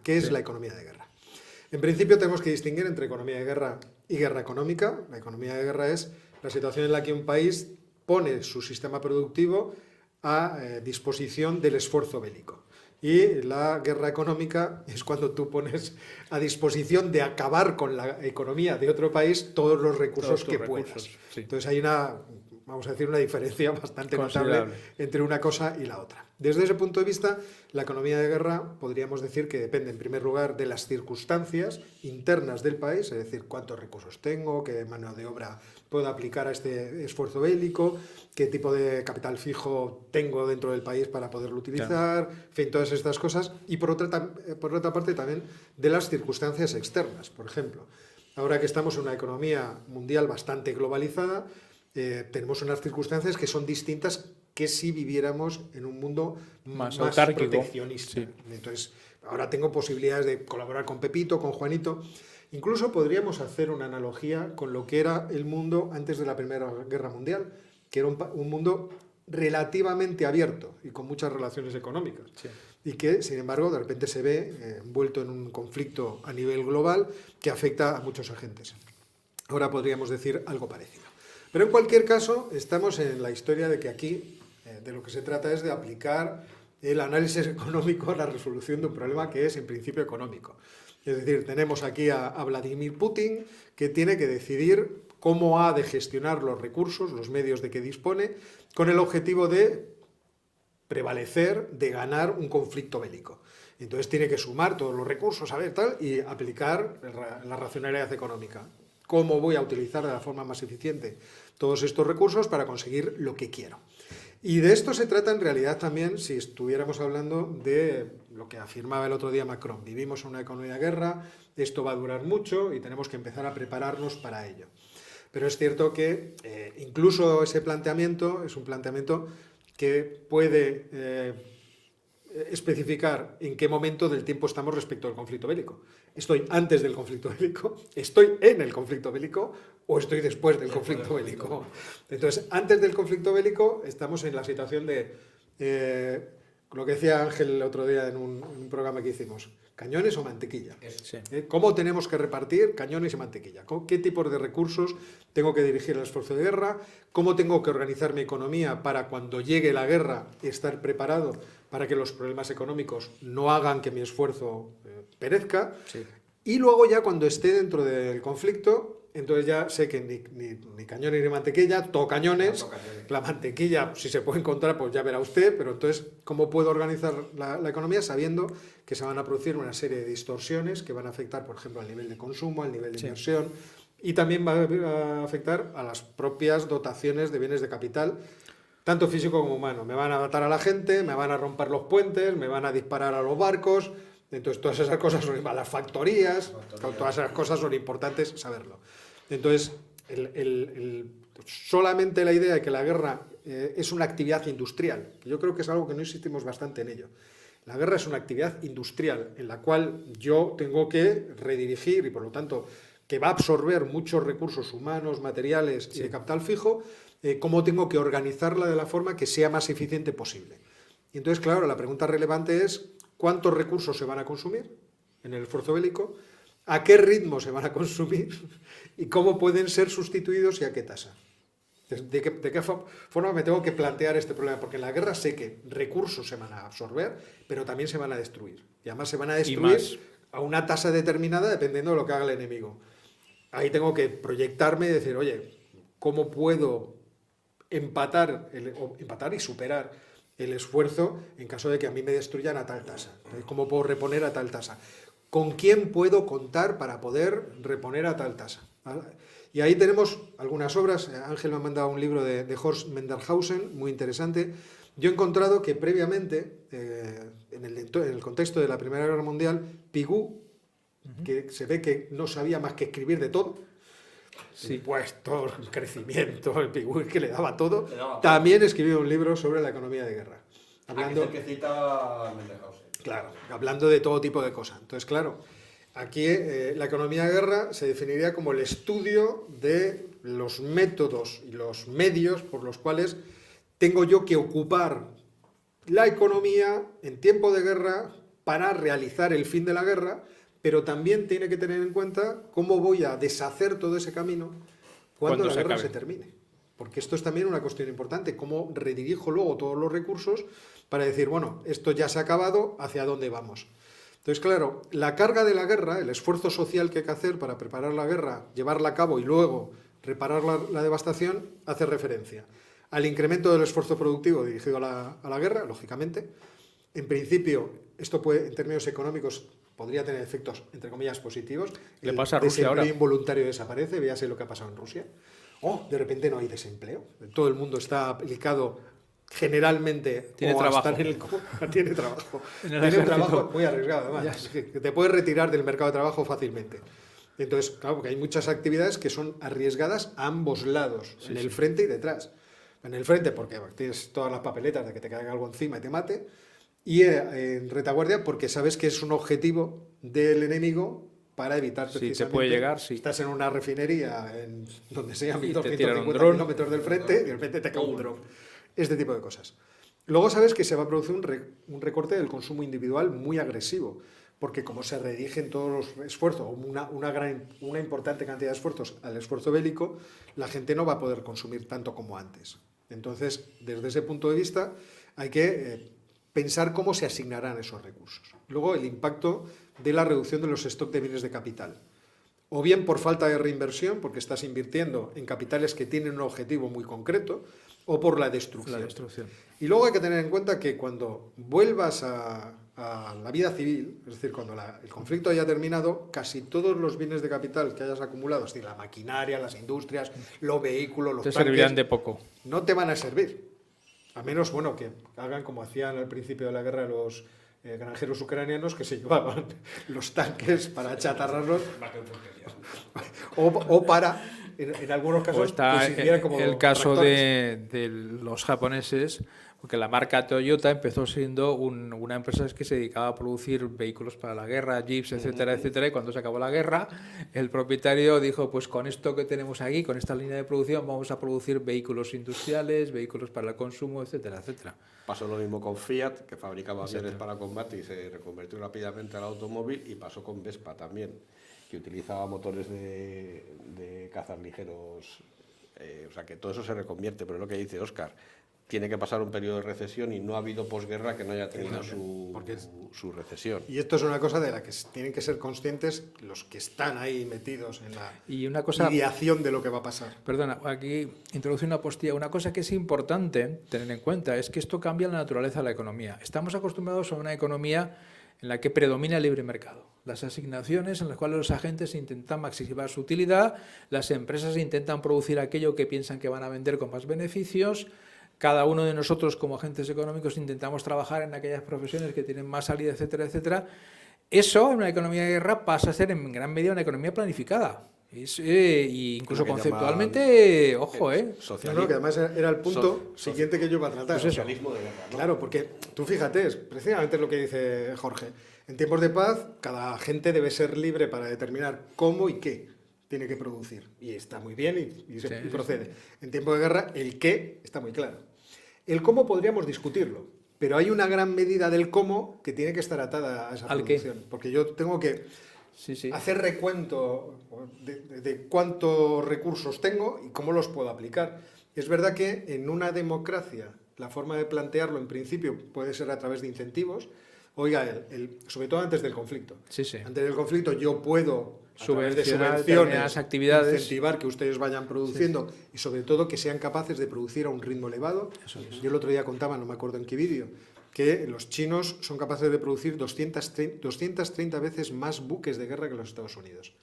¿Qué es la economía de guerra? En principio tenemos que distinguir entre economía de guerra y guerra económica. La economía de guerra es la situación en la que un país pone su sistema productivo a disposición del esfuerzo bélico. Y la guerra económica es cuando tú pones a disposición de acabar con la economía de otro país todos los recursos que puedas. Sí. Entonces hay vamos a decir, una diferencia bastante notable entre una cosa y la otra. Desde ese punto de vista, la economía de guerra podríamos decir que depende en primer lugar de las circunstancias internas del país, es decir, cuántos recursos tengo, qué mano de obra puedo aplicar a este esfuerzo bélico, qué tipo de capital fijo tengo dentro del país para poderlo utilizar, en fin, todas estas cosas. Y por otra parte también de las circunstancias externas. Por ejemplo, ahora que estamos en una economía mundial bastante globalizada, tenemos unas circunstancias que son distintas que si viviéramos en un mundo más proteccionista. Sí. Entonces, ahora tengo posibilidades de colaborar con Pepito, con Juanito. Incluso podríamos hacer una analogía con lo que era el mundo antes de la Primera Guerra Mundial, que era un mundo relativamente abierto y con muchas relaciones económicas. Sí. Y que, sin embargo, de repente se ve envuelto en un conflicto a nivel global que afecta a muchos agentes. Ahora podríamos decir algo parecido. Pero en cualquier caso, estamos en la historia de que aquí de lo que se trata es de aplicar el análisis económico a la resolución de un problema que es en principio económico. Es decir, tenemos aquí a Vladimir Putin, que tiene que decidir cómo ha de gestionar los recursos, los medios de que dispone, con el objetivo de prevalecer, de ganar un conflicto bélico. Entonces tiene que sumar todos los recursos, a ver, tal, y aplicar la racionalidad económica. ¿Cómo voy a utilizar de la forma más eficiente todos estos recursos para conseguir lo que quiero? Y de esto se trata en realidad también si estuviéramos hablando de lo que afirmaba el otro día Macron. Vivimos en una economía de guerra, esto va a durar mucho y tenemos que empezar a prepararnos para ello. Pero es cierto que incluso ese planteamiento es un planteamiento que puede especificar en qué momento del tiempo estamos respecto al conflicto bélico. ¿Estoy antes del conflicto bélico? ¿Estoy en el conflicto bélico? ¿O estoy después del conflicto bélico? Entonces, antes del conflicto bélico estamos en la situación de lo que decía Ángel el otro día en un programa que hicimos, ¿cañones o mantequilla? Sí. ¿Cómo tenemos que repartir cañones y mantequilla? ¿Qué tipos de recursos tengo que dirigir al esfuerzo de guerra? ¿Cómo tengo que organizar mi economía para cuando llegue la guerra estar preparado para que los problemas económicos no hagan que mi esfuerzo perezca? Sí. Y luego ya cuando esté dentro del conflicto, entonces ya sé que ni cañones ni mantequilla, todo cañones. La mantequilla, si se puede encontrar, pues ya verá usted, pero entonces, ¿cómo puedo organizar la economía sabiendo que se van a producir una serie de distorsiones que van a afectar, por ejemplo, al nivel de consumo, al nivel de inversión, y también va a afectar a las propias dotaciones de bienes de capital, tanto físico como humano? Me van a matar a la gente, me van a romper los puentes, me van a disparar a los barcos. Entonces, todas esas cosas son las factorías, todas esas cosas son importantes saberlo. Entonces, solamente la idea de que la guerra es una actividad industrial, que yo creo que es algo que no insistimos bastante en ello. La guerra es una actividad industrial en la cual yo tengo que redirigir y, por lo tanto, que va a absorber muchos recursos humanos, materiales y de capital fijo, cómo tengo que organizarla de la forma que sea más eficiente posible. Y entonces, claro, la pregunta relevante es ¿cuántos recursos se van a consumir en el esfuerzo bélico? ¿A qué ritmo se van a consumir? ¿Y cómo pueden ser sustituidos y a qué tasa? ¿De qué forma me tengo que plantear este problema? Porque en la guerra sé que recursos se van a absorber, pero también se van a destruir. Y además se van a destruir a una tasa determinada dependiendo de lo que haga el enemigo. Ahí tengo que proyectarme y decir, oye, ¿cómo puedo empatar y superar el esfuerzo en caso de que a mí me destruyan a tal tasa? ¿Cómo puedo reponer a tal tasa? ¿Con quién puedo contar para poder reponer a tal tasa? Y ahí tenemos algunas obras. Ángel me ha mandado un libro de Horst Mendelhausen, muy interesante. Yo he encontrado que previamente, en el contexto de la Primera Guerra Mundial, Pigou, que se ve que no sabía más que escribir de todo, impuestos, crecimiento, el Pigou que le daba todo, también escribió un libro sobre la economía de guerra. Hablando, que es el que cita Mendelhausen. Claro, hablando de todo tipo de cosas. Entonces, claro, aquí la economía de guerra se definiría como el estudio de los métodos y los medios por los cuales tengo yo que ocupar la economía en tiempo de guerra para realizar el fin de la guerra, pero también tiene que tener en cuenta cómo voy a deshacer todo ese camino cuando la guerra se termine. Porque esto es también una cuestión importante, cómo redirijo luego todos los recursos para decir, bueno, esto ya se ha acabado, ¿hacia dónde vamos? Entonces, claro, la carga de la guerra, el esfuerzo social que hay que hacer para preparar la guerra, llevarla a cabo y luego reparar la devastación, hace referencia al incremento del esfuerzo productivo dirigido a la guerra, lógicamente. En principio, esto puede, en términos económicos, podría tener efectos, entre comillas, positivos. Le pasa a Rusia ahora. El desempleo involuntario desaparece, véase lo que ha pasado en Rusia. De repente no hay desempleo. Todo el mundo está aplicado generalmente. Tiene trabajo. Tiene trabajo. Tiene un trabajo muy arriesgado, además. Que te puedes retirar del mercado de trabajo fácilmente. Entonces, claro, porque hay muchas actividades que son arriesgadas a ambos lados, en el frente y detrás. En el frente, porque tienes todas las papeletas de que te caiga algo encima y te mate. Y en retaguardia, porque sabes que es un objetivo del enemigo para evitar precisamente... Sí, te puede llegar, sí. Estás en una refinería donde sea 1.250 kilómetros del frente y de repente te cae un dron. Este tipo de cosas. Luego sabes que se va a producir un recorte del consumo individual muy agresivo, porque como se redirigen todos los esfuerzos, una importante cantidad de esfuerzos al esfuerzo bélico, la gente no va a poder consumir tanto como antes. Entonces, desde ese punto de vista, hay que pensar cómo se asignarán esos recursos. Luego, el impacto de la reducción de los stocks de bienes de capital. O bien por falta de reinversión, porque estás invirtiendo en capitales que tienen un objetivo muy concreto, o por la destrucción. Y luego hay que tener en cuenta que cuando vuelvas a la vida civil, es decir, cuando el conflicto haya terminado, casi todos los bienes de capital que hayas acumulado, es decir, la maquinaria, las industrias, los vehículos, los tanques, servirán de poco. No te van a servir. A menos, bueno, que hagan como hacían al principio de la guerra los granjeros ucranianos, que se llevaban los tanques para achatarrarlos, o para, en algunos casos, o está como el caso tractores. de los japoneses, porque la marca Toyota empezó siendo una empresa que se dedicaba a producir vehículos para la guerra, jeeps, etcétera, etcétera, y cuando se acabó la guerra, el propietario dijo, pues con esto que tenemos aquí, con esta línea de producción, vamos a producir vehículos industriales, vehículos para el consumo, etcétera, etcétera. Pasó lo mismo con Fiat, que fabricaba aviones para combate y se reconvirtió rápidamente al automóvil, y pasó con Vespa también, que utilizaba motores de cazas ligeros. O sea que todo eso se reconvierte, pero es lo que dice Óscar. Tiene que pasar un periodo de recesión y no ha habido posguerra que no haya tenido su recesión. Y esto es una cosa de la que tienen que ser conscientes los que están ahí metidos en la ideación de lo que va a pasar. Perdona, aquí introduce una postilla. Una cosa que es importante tener en cuenta es que esto cambia la naturaleza de la economía. Estamos acostumbrados a una economía en la que predomina el libre mercado. Las asignaciones en las cuales los agentes intentan maximizar su utilidad, las empresas intentan producir aquello que piensan que van a vender con más beneficios. Cada uno de nosotros, como agentes económicos, intentamos trabajar en aquellas profesiones que tienen más salida, etcétera, etcétera. Eso, en una economía de guerra, pasa a ser en gran medida una economía planificada. Y incluso conceptualmente, ojo, Socialismo, que además era el punto siguiente que yo iba a tratar. Pues socialismo de guerra, ¿no? Claro, porque tú fíjate, es precisamente lo que dice Jorge. En tiempos de paz, cada agente debe ser libre para determinar cómo y qué tiene que producir. Y está muy bien y procede. En tiempo de guerra, el qué está muy claro. El cómo podríamos discutirlo, pero hay una gran medida del cómo que tiene que estar atada a esa producción. Porque yo tengo que hacer recuento de cuántos recursos tengo y cómo los puedo aplicar. Es verdad que en una democracia la forma de plantearlo en principio puede ser a través de incentivos. Oiga, sobre todo antes del conflicto. Antes del conflicto yo puedo, a través de subvenciones, actividades, incentivar que ustedes vayan produciendo y sobre todo que sean capaces de producir a un ritmo elevado. Yo el otro día contaba, no me acuerdo en qué vídeo, que los chinos son capaces de producir 230 veces más buques de guerra que los Estados Unidos.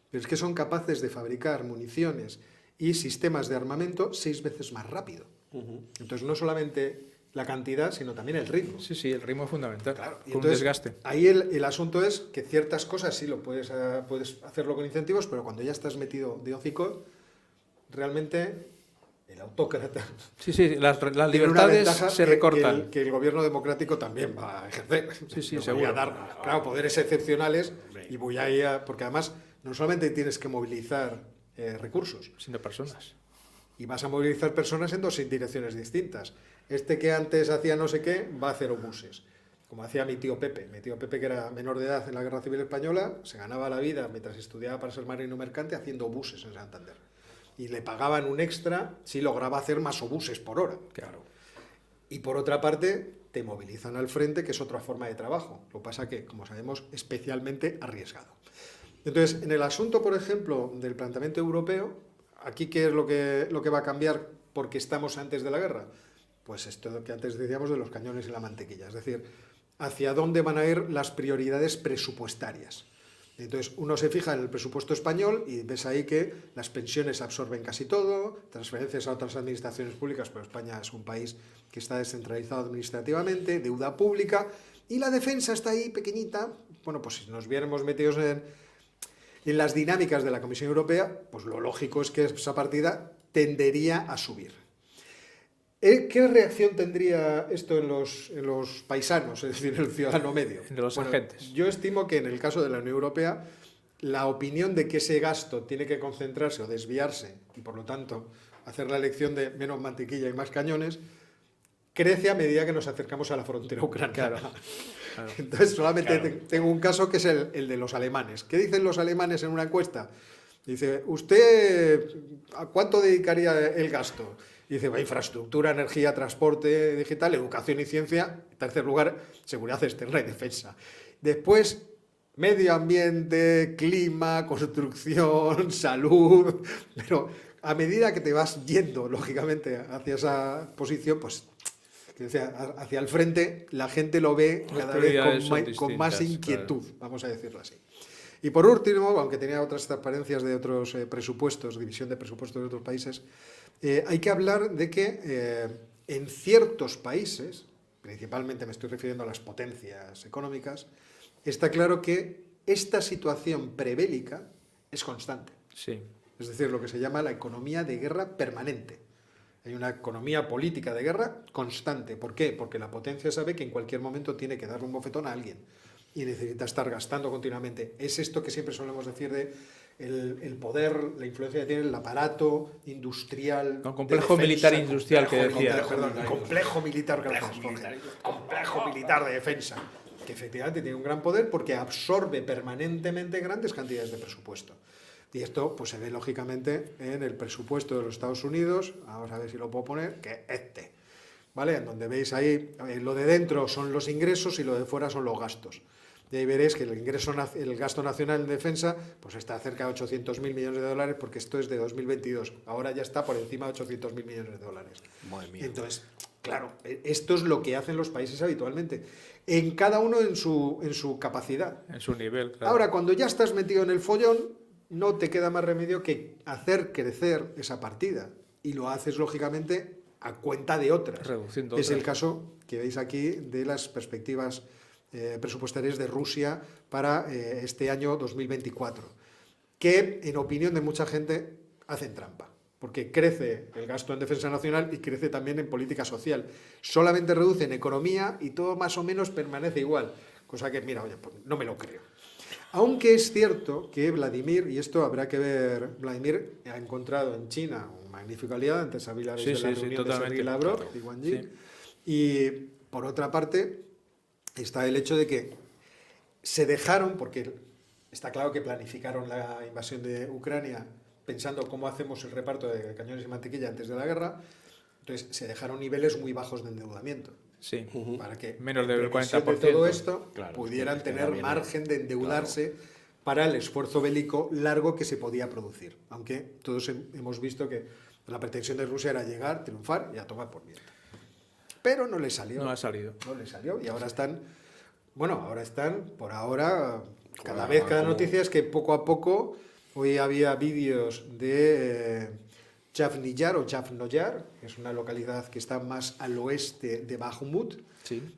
Pero es que son capaces de fabricar municiones y sistemas de armamento 6 veces más rápido. Entonces no solamente la cantidad, sino también el ritmo. Sí, el ritmo es fundamental. Claro. Y entonces, un desgaste. Ahí el asunto es que ciertas cosas sí lo puedes hacerlo con incentivos, pero cuando ya estás metido de hocico, realmente el autócrata... las libertades se recortan. Que el gobierno democrático también va a ejercer. Seguro. Voy a dar, claro, poderes excepcionales y voy a ir porque además no solamente tienes que movilizar recursos, sino personas. Y vas a movilizar personas en 2 direcciones distintas. Este que antes hacía no sé qué va a hacer obuses. como hacía mi tío Pepe. Mi tío Pepe, que era menor de edad en la Guerra Civil Española, se ganaba la vida mientras estudiaba para ser marino mercante haciendo obuses en Santander. Y le pagaban un extra si lograba hacer más obuses por hora. Claro. Y por otra parte, te movilizan al frente, que es otra forma de trabajo. Lo que pasa que, como sabemos, especialmente arriesgado. Entonces, en el asunto, por ejemplo, del planteamiento europeo, aquí, ¿qué es lo que va a cambiar porque estamos antes de la guerra? Pues esto que antes decíamos de los cañones y la mantequilla. Es decir, hacia dónde van a ir las prioridades presupuestarias. Entonces, uno se fija en el presupuesto español y ves ahí que las pensiones absorben casi todo, transferencias a otras administraciones públicas, pero España es un país que está descentralizado administrativamente, deuda pública, y la defensa está ahí pequeñita. Bueno, pues si nos viéramos metidos en las dinámicas de la Comisión Europea, pues lo lógico es que esa partida tendería a subir. ¿Qué reacción tendría esto en los paisanos, es decir, en el ciudadano medio? En los agentes. Yo estimo que en el caso de la Unión Europea, la opinión de que ese gasto tiene que concentrarse o desviarse, y por lo tanto hacer la elección de menos mantequilla y más cañones, crece a medida que nos acercamos a la frontera ucraniana. Claro. Entonces, solamente tengo un caso que es el de los alemanes. ¿Qué dicen los alemanes en una encuesta? Dice, ¿usted a cuánto dedicaría el gasto? Dice, infraestructura, energía, transporte digital, educación y ciencia. En tercer lugar, seguridad externa y defensa. Después, medio ambiente, clima, construcción, salud. Pero a medida que te vas yendo, lógicamente, hacia esa posición, pues hacia el frente, la gente lo ve cada vez con más inquietud, claro. Vamos a decirlo así. Y por último, aunque tenía otras transparencias de otros presupuestos, división de presupuestos de otros países, hay que hablar de que en ciertos países, principalmente me estoy refiriendo a las potencias económicas, está claro que esta situación prebélica es constante. Sí. Es decir, lo que se llama la economía de guerra permanente. Hay una economía política de guerra constante. ¿Por qué? Porque la potencia sabe que en cualquier momento tiene que darle un bofetón a alguien y necesita estar gastando continuamente. Es esto que siempre solemos decir de el poder, la influencia que tiene el aparato industrial. Un complejo militar industrial que decía. Complejo militar de defensa. Que efectivamente tiene un gran poder porque absorbe permanentemente grandes cantidades de presupuesto. Y esto pues se ve lógicamente en el presupuesto de los Estados Unidos, vamos a ver si lo puedo poner, que ¿vale? En donde veis ahí, lo de dentro son los ingresos y lo de fuera son los gastos. Y ahí veréis que el gasto nacional en defensa pues está cerca de 800.000 millones de dólares, porque esto es de 2022. Ahora ya está por encima de 800.000 millones de dólares. Madre mía. Entonces, claro, esto es lo que hacen los países habitualmente. En cada uno en su capacidad. En su nivel, claro. Ahora, cuando ya estás metido en el follón, no te queda más remedio que hacer crecer esa partida. Y lo haces, lógicamente, a cuenta de otras. Reduciendo es otras. el caso que veis aquí de las perspectivas presupuestarias de Rusia para este año 2024, que, en opinión de mucha gente, hacen trampa. Porque crece el gasto en defensa nacional y crece también en política social. Solamente reduce en economía y todo más o menos permanece igual. Cosa que, mira, oye, pues no me lo creo. Aunque es cierto que Vladimir, y esto habrá que ver, Vladimir ha encontrado en China un magnífico aliado, antes había de la reunión de Sergei Lavrov y Wang Yi, y por otra parte está el hecho de que se dejaron, porque está claro que planificaron la invasión de Ucrania pensando cómo hacemos el reparto de cañones y mantequilla antes de la guerra, entonces se dejaron niveles muy bajos de endeudamiento. Sí, para que menos del 40%. De todo esto pudieran tener margen de endeudarse para el esfuerzo bélico largo que se podía producir. Aunque todos hemos visto que la pretensión de Rusia era llegar, triunfar y a tomar por viento. Pero no le salió. No ha salido. No le salió y ahora están, por ahora, cada noticia es que poco a poco, hoy había vídeos de Yavniyar o Yavnoyar, que es una localidad que está más al oeste de Bakhmut,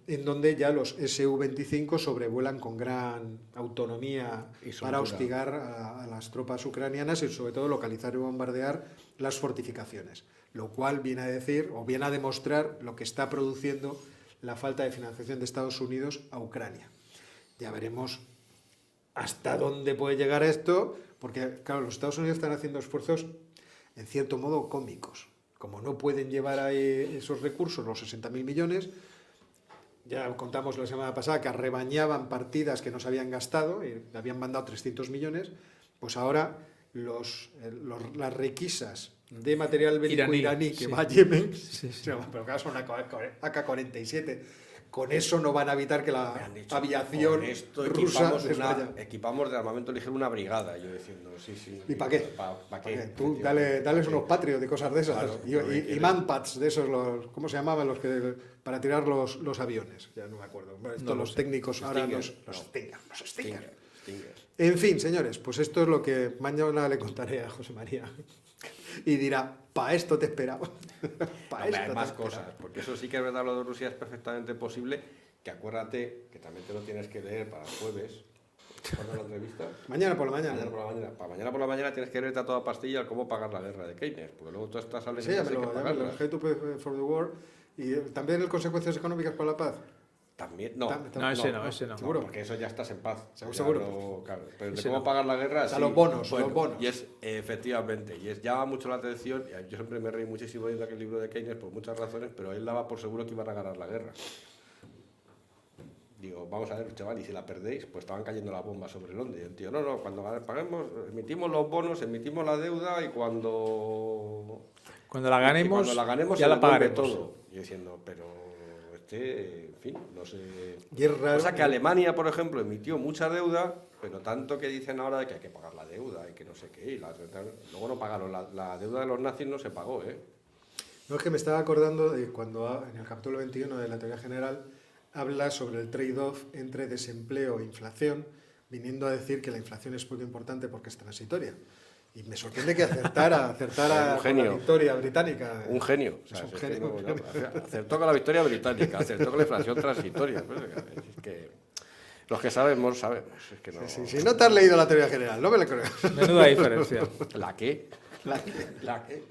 en donde ya los Su-25 sobrevuelan con gran autonomía para hostigar a las tropas ucranianas y sobre todo localizar y bombardear las fortificaciones, lo cual viene a decir o viene a demostrar lo que está produciendo la falta de financiación de Estados Unidos a Ucrania. Ya veremos hasta dónde puede llegar esto, porque claro, los Estados Unidos están haciendo esfuerzos en cierto modo cómicos. Como no pueden llevar ahí esos recursos, los 60.000 millones, ya contamos la semana pasada que arrebañaban partidas que no se habían gastado y habían mandado 300 millones, pues ahora las requisas de material bélico iraní que va a Yemen, pero claro, son AK-47, con eso no van a evitar que la aviación rusa equipamos de armamento ligero una brigada, yo diciendo, sí. ¿Y para qué? ¿Para qué? Tú dales unos Patriot de cosas de esas, claro, y manpads de esos, ¿cómo se llamaban los que para tirar los aviones? Ya no me acuerdo. Esto los técnicos ahora los Stinger. En fin, señores, pues esto es lo que mañana le contaré a José María. Y dirá, para esto te esperaba. Hay más cosas, porque eso sí que es verdad, lo de Rusia es perfectamente posible, que acuérdate, que también te lo tienes que leer para el jueves, ¿cuándo la entrevista? Mañana por la mañana. Para mañana por la mañana tienes que leerte a toda pastilla cómo pagar la guerra de Keynes, porque luego tú estás al sí, ya me lo How to Pay for the War, y también el Consecuencias Económicas para la Paz. También, ese no. Seguro, porque eso ya estás en paz. Seguro. Claro, pero de cómo pagar la guerra. O sea, los bonos. Y es, efectivamente, llama mucho la atención. Y yo siempre me reí muchísimo viendo aquel libro de Keynes por muchas razones, pero él daba por seguro que iban a ganar la guerra. Digo, vamos a ver, chaval, y si la perdéis, pues estaban cayendo las bombas sobre Londres. Y el tío, no, cuando paguemos, emitimos los bonos, emitimos la deuda y cuando la ganemos ya la pagaremos todo. Y diciendo, pero en fin, no sé. Y es raro. O sea que Alemania, por ejemplo, emitió mucha deuda, pero tanto que dicen ahora de que hay que pagar la deuda y que no sé qué. Luego no pagaron. La deuda de los nazis no se pagó, ¿eh? No, es que me estaba acordando de cuando en el capítulo 21 de la teoría general habla sobre el trade-off entre desempleo e inflación, viniendo a decir que la inflación es poco importante porque es transitoria. Y me sorprende que acertara con la victoria británica. Un genio. O sea, acertó con la victoria británica, acertó con la inflación transitoria. Pues, es que los que sabemos. Es que no... Si no te has leído la teoría general, no me la creo. Menuda diferencia. ¿La qué? ¿La qué?